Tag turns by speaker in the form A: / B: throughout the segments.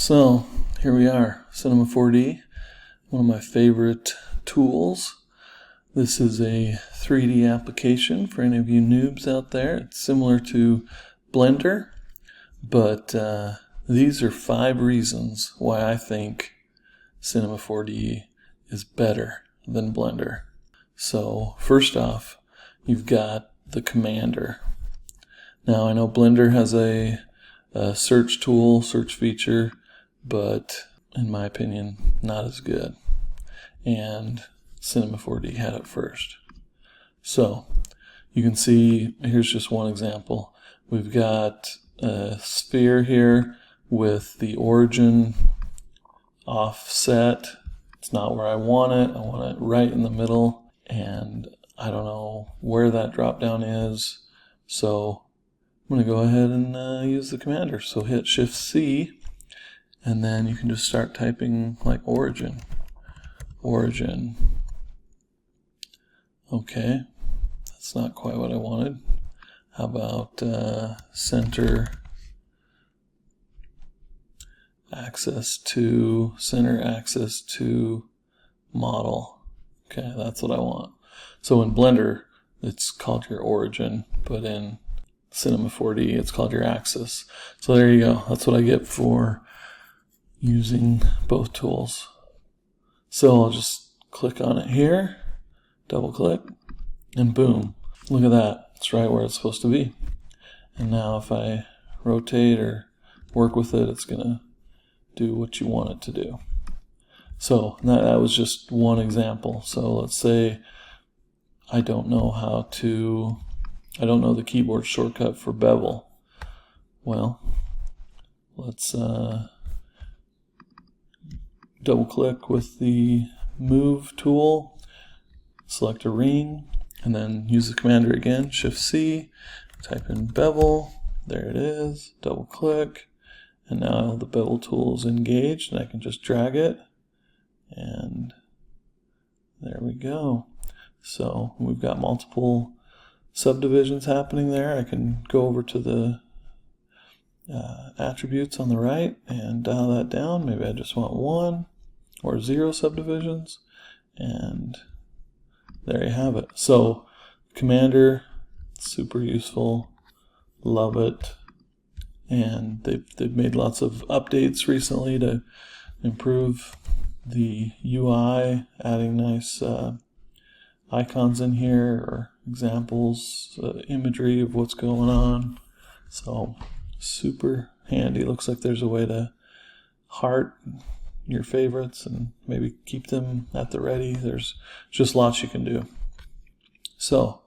A: So here we are, Cinema 4D, one of my favorite tools. This is a 3D application for any of you noobs out there. It's similar to Blender, but these are 5 reasons why I think Cinema 4D is better than Blender. So first off, you've got the Commander. Now I know Blender has a search tool, search feature, but in my opinion, not as good. And Cinema 4D had it first. So you can see, here's just one example. We've got a sphere here with the origin offset. It's not where I want it. I want it right in the middle, and I don't know where that drop down is. So I'm going to go ahead and use the Commander. So hit Shift C, and then you can just start typing like origin. Okay, that's not quite what I wanted. How about center axis to model? Okay, that's what I want. So in Blender, it's called your origin, but in Cinema 4D, it's called your axis. So there you go. That's what I get for using both tools. So I'll just click on it here, double click, and boom. Look at that. It's right where it's supposed to be. And now if I rotate or work with it, it's going to do what you want it to do. So that was just one example. So let's say I don't know the keyboard shortcut for bevel. Well, let's double click with the move tool, select a ring, and then use the Commander again, Shift C, type in bevel, there it is, double click, and now the bevel tool is engaged, and I can just drag it, and there we go. So we've got multiple subdivisions happening there. I can go over to the attributes on the right and dial that down. Maybe I just want 1 or 0 subdivisions, and there you have it. So Commander, super useful, love it, and they've made lots of updates recently to improve the UI, adding nice icons in here or examples, imagery of what's going on. So super handy. Looks like there's a way to heart your favorites and maybe keep them at the ready. There's just lots you can do. So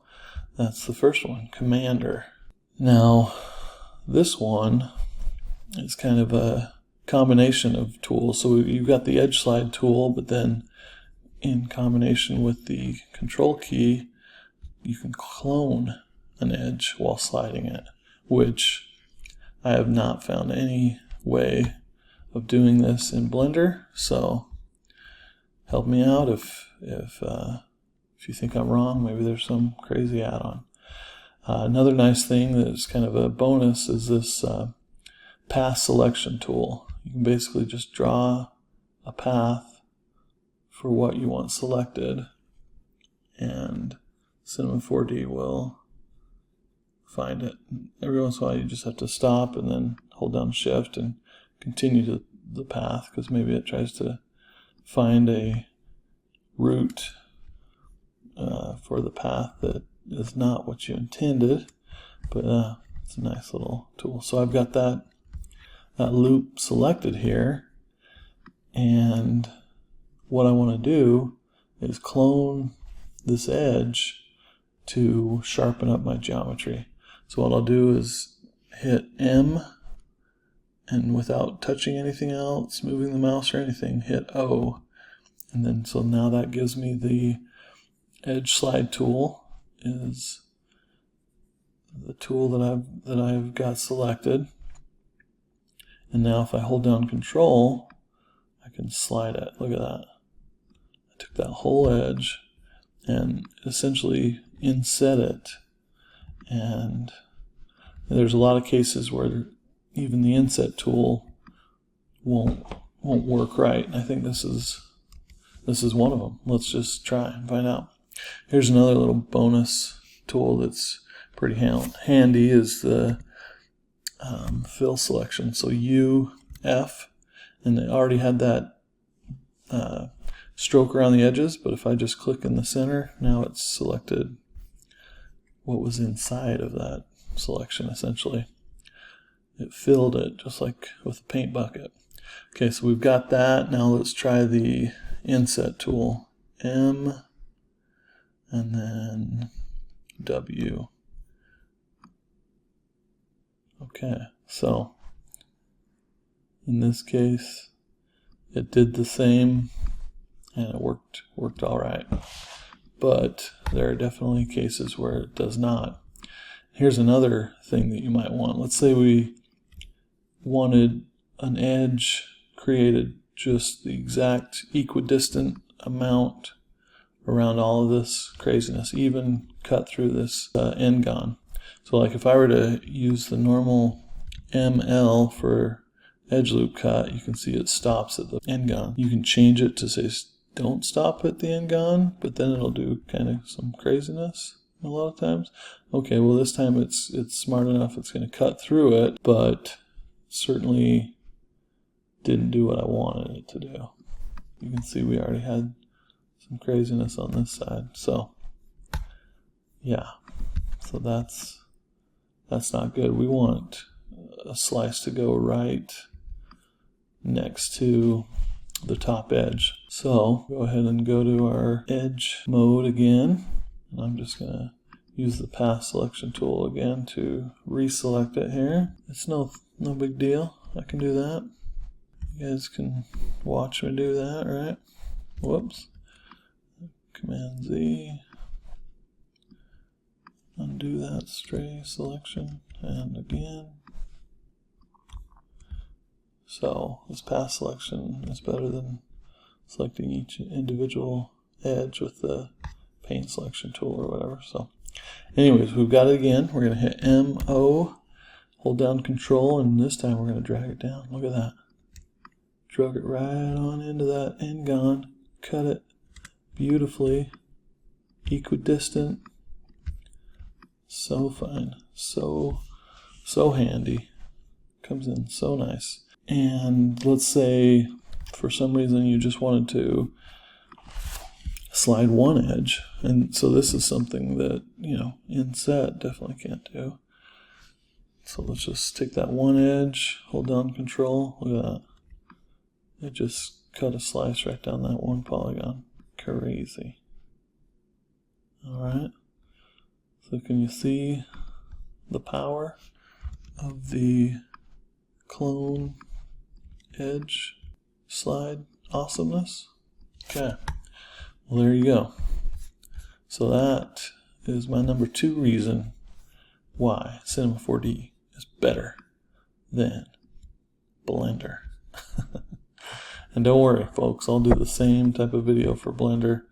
A: that's the first one, Commander. Now this one is kind of a combination of tools. So you've got the edge slide tool, but then in combination with the control key, you can clone an edge while sliding it, which I have not found any way of doing this in Blender. So help me out if you think I'm wrong. Maybe there's some crazy add-on. Another nice thing that is kind of a bonus is this path selection tool. You can basically just draw a path for what you want selected, and Cinema 4D will find it. Every once in a while you just have to stop and then hold down Shift and continue to the path, because maybe it tries to find a route for the path that is not what you intended, but it's a nice little tool. So I've got that loop selected here, and what I want to do is clone this edge to sharpen up my geometry. So what I'll do is hit M, and without touching anything else, moving the mouse or anything, hit O. And then so now that gives me the edge slide tool is the tool that I've got selected. And now if I hold down Control, I can slide it. Look at that. I took that whole edge and essentially inset it. And there's a lot of cases where even the inset tool won't work right. And I think this is one of them. Let's just try and find out. Here's another little bonus tool that's pretty handy, is the fill selection. So U, F, and they already had that stroke around the edges, but if I just click in the center, now it's selected what was inside of that selection, essentially. It filled it, just like with a paint bucket. Okay, so we've got that. Now let's try the inset tool. M, and then W. Okay, so in this case, it did the same, and it worked all right. But there are definitely cases where it does not. Here's another thing that you might want. Let's say we wanted an edge created just the exact equidistant amount around all of this craziness, even cut through this n-gon. So like if I were to use the normal ML for edge loop cut, you can see it stops at the n-gon. You can change it to say don't stop at the n-gon, but then it'll do kind of some craziness a lot of times. Okay, well this time it's smart enough, it's going to cut through it, but certainly didn't do what I wanted it to do. You can see we already had some craziness on this side. So yeah, so that's not good. We want a slice to go right next to the top edge. So go ahead and go to our edge mode again, and I'm just gonna use the path selection tool again to reselect it here. It's no big deal. I can do that. You guys can watch me do that, right? Whoops. Command Z. Undo that stray selection, and again. So this path selection is better than selecting each individual edge with the paint selection tool or whatever. So anyways, we've got it again. We're going to hit M-O, hold down Control, and this time we're going to drag it down. Look at that. Drug it right on into that n-gon, cut it beautifully, equidistant. So fine, so handy. Comes in so nice. And let's say for some reason you just wanted to slide one edge, and so this is something that, you know, inset definitely can't do. So let's just take that one edge, hold down Control. Look at that. It just cut a slice right down that one polygon. Crazy. Alright. So can you see the power of the clone edge slide awesomeness? Okay. Well, there you go. So that is my number 2 reason why Cinema 4D is better than Blender. And don't worry, folks, I'll do the same type of video for Blender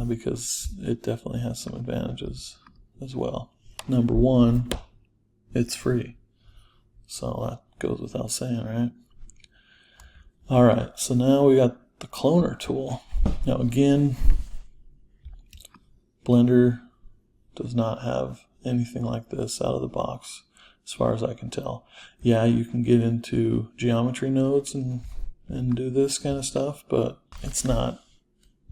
A: because it definitely has some advantages as well. Number 1, it's free. So that goes without saying, right? Alright, so now we got the cloner tool. Now again, Blender does not have anything like this out of the box as far as I can tell. Yeah, you can get into geometry nodes and do this kind of stuff, but it's not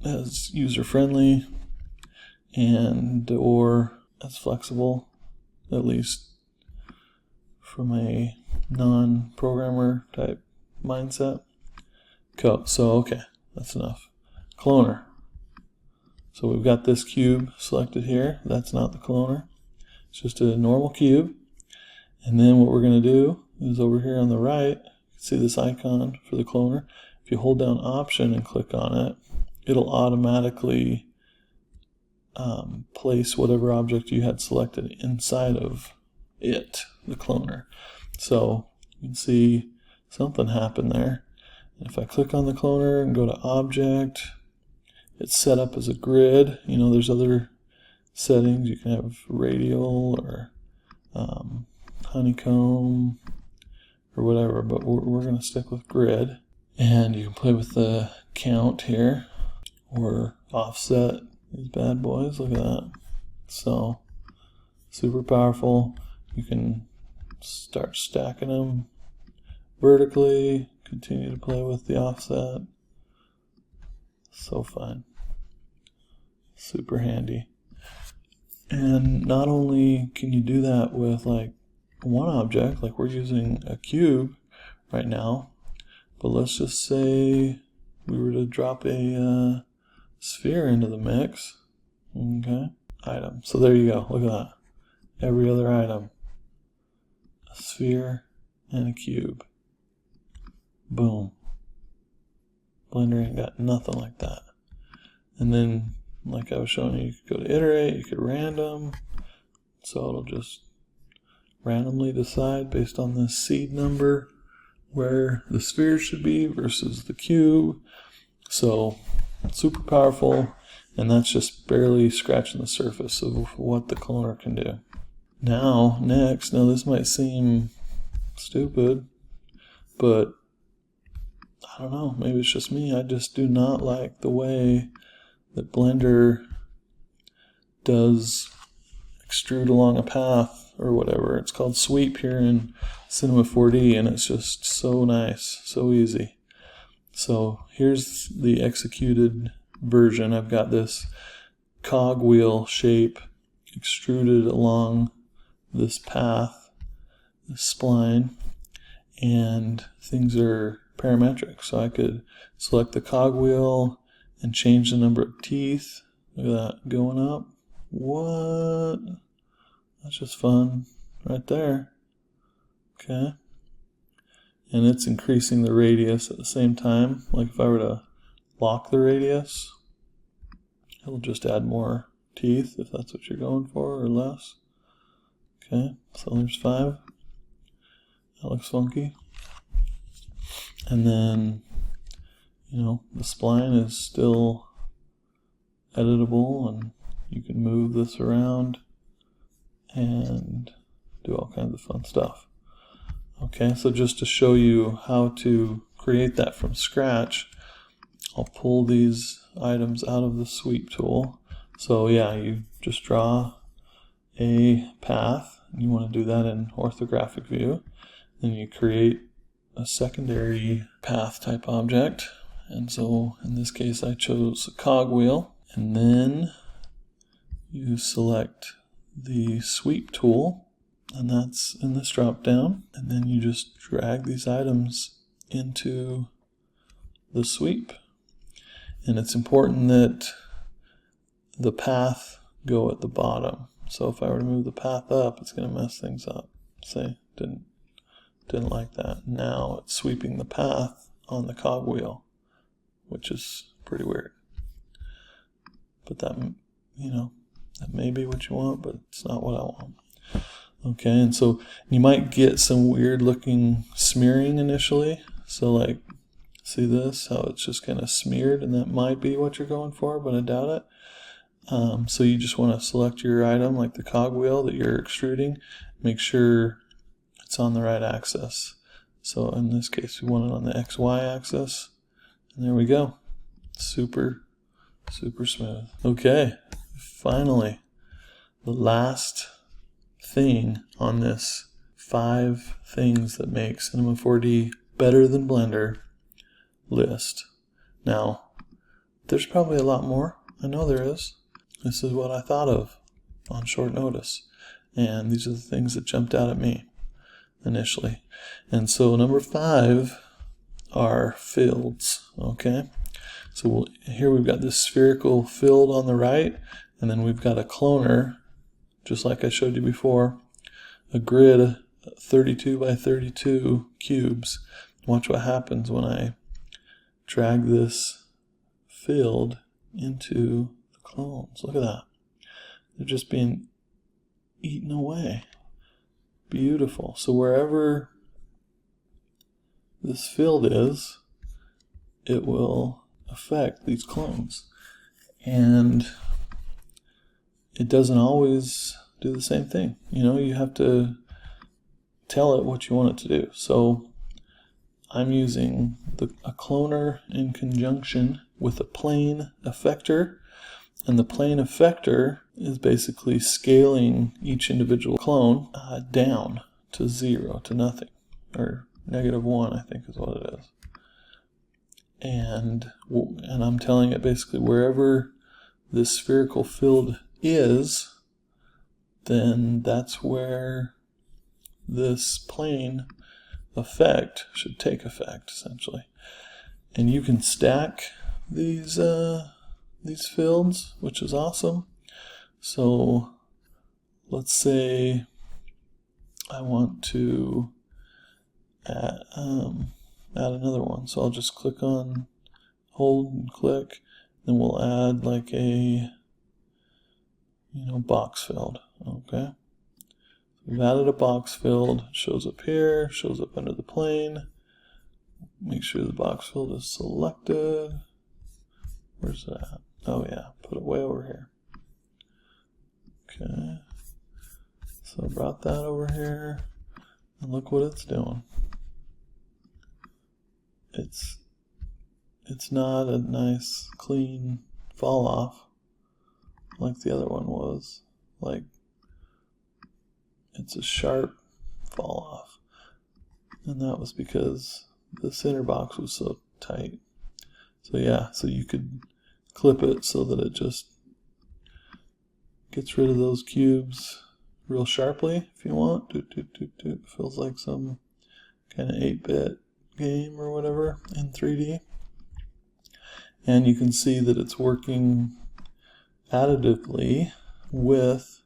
A: as user-friendly and or as flexible, at least from a non-programmer type mindset. So okay, that's enough. Cloner. So we've got this cube selected here. That's not the cloner. It's just a normal cube. And then what we're going to do is over here on the right, see this icon for the cloner. If you hold down Option and click on it, it'll automatically place whatever object you had selected inside of it, the cloner. So you can see something happened there. If I click on the cloner and go to Object, it's set up as a grid. You know, there's other settings. You can have radial or honeycomb, or whatever, but we're going to stick with grid. And you can play with the count here or offset these bad boys. Look at that. So super powerful. You can start stacking them vertically, continue to play with the offset. So fun. Super handy. And not only can you do that with like one object, like we're using a cube right now, but let's just say we were to drop a sphere into the mix. Okay, item. So there you go. Look at that. Every other item. A sphere and a cube. Boom. Blender ain't got nothing like that. And then, like I was showing you could go to iterate, you could random. So it'll just randomly decide based on the seed number where the sphere should be versus the cube. So super powerful, and that's just barely scratching the surface of what the cloner can do. Now this might seem stupid, but I don't know, maybe it's just me. I just do not like the way that Blender does extrude along a path or whatever. It's called sweep here in Cinema 4D, and it's just so nice, so easy. So here's the executed version. I've got this cogwheel shape extruded along this path, this spline, and things are parametric. So I could select the cogwheel and change the number of teeth. Look at that going up. What? That's just fun right there. Okay. And it's increasing the radius at the same time. Like if I were to lock the radius, it'll just add more teeth if that's what you're going for, or less. Okay, so there's 5. That looks funky. And then, you know, the spline is still editable, and you can move this around and do all kinds of fun stuff. Okay, so just to show you how to create that from scratch, I'll pull these items out of the sweep tool. So yeah, you just draw a path. You want to do that in orthographic view. Then you create a secondary path type object. And so in this case I chose a cogwheel. And then you select the sweep tool, and that's in this drop down. And then you just drag these items into the sweep. And it's important that the path go at the bottom. So if I were to move the path up, it's going to mess things up. Say, didn't like that. Now it's sweeping the path on the cogwheel, which is pretty weird. But that, you know, that may be what you want, but it's not what I want. Okay, and so you might get some weird looking smearing initially. So like, see this, how it's just kind of smeared, and that might be what you're going for, but I doubt it. So you just want to select your item, like the cogwheel that you're extruding, make sure it's on the right axis. So in this case, we want it on the XY axis, and there we go. Super smooth. Okay, finally, the last thing on this 5 things that make Cinema 4D better than Blender list. Now, there's probably a lot more. I know there is. This is what I thought of on short notice. And these are the things that jumped out at me initially. And so number 5 are fields. Okay. So here we've got this spherical field on the right, and then we've got a cloner, just like I showed you before, a grid 32 by 32 cubes. Watch what happens when I drag this field into the clones. Look at that. They're just being eaten away. Beautiful. So wherever this field is, it will affect these clones. And it doesn't always do the same thing. You know, you have to tell it what you want it to do. So I'm using a cloner in conjunction with a plane effector, and the plane effector is basically scaling each individual clone down to 0, to nothing, or -1, I think is what it is. And I'm telling it basically wherever this spherical field is, then that's where this plane effect should take effect, essentially. And you can stack these fields, which is awesome. So let's say I want to add another one. So I'll just hold and click, then we'll add like a box filled. Okay. We've added a box filled. It shows up here, shows up under the plane. Make sure the box filled is selected. Where's that? Oh yeah, put it way over here. Okay. So I brought that over here, and look what it's doing. It's not a nice, clean fall off like the other one was. Like, it's a sharp fall off. And that was because the center box was so tight. So yeah, so you could clip it so that it just gets rid of those cubes real sharply if you want. Feels like some kind of 8-bit game or whatever in 3D. And you can see that it's working additively with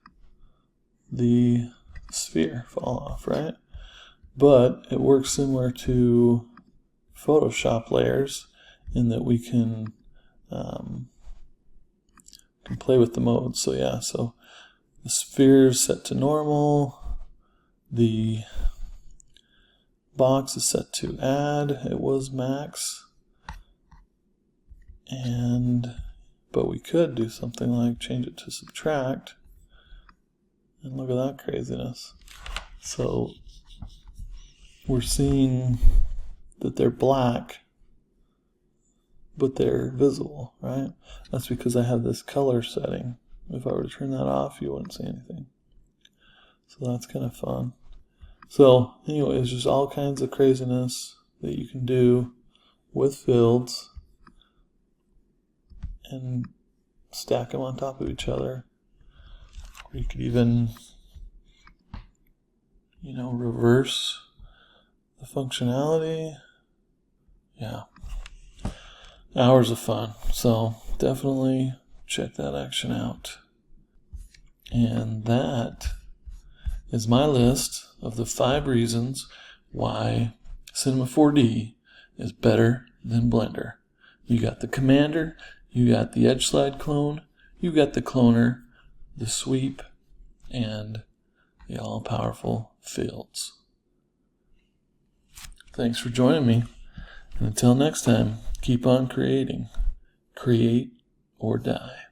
A: the sphere fall off, right? But it works similar to Photoshop layers in that we can play with the modes. So yeah, so the sphere is set to normal, the box is set to add, it was max, but we could do something like change it to subtract, and look at that craziness. So we're seeing that they're black, but they're visible, right? That's because I have this color setting. If I were to turn that off, you wouldn't see anything. So that's kind of fun. So anyways, just all kinds of craziness that you can do with fields and stack them on top of each other. Or you could even, reverse the functionality. Yeah. Hours of fun. So definitely check that action out. And that is my list of the 5 reasons why Cinema 4D is better than Blender. You got the Commander, you got the Edge Slide clone, you got the cloner, the sweep, and the all-powerful fields. Thanks for joining me, and until next time, keep on creating. Create or die.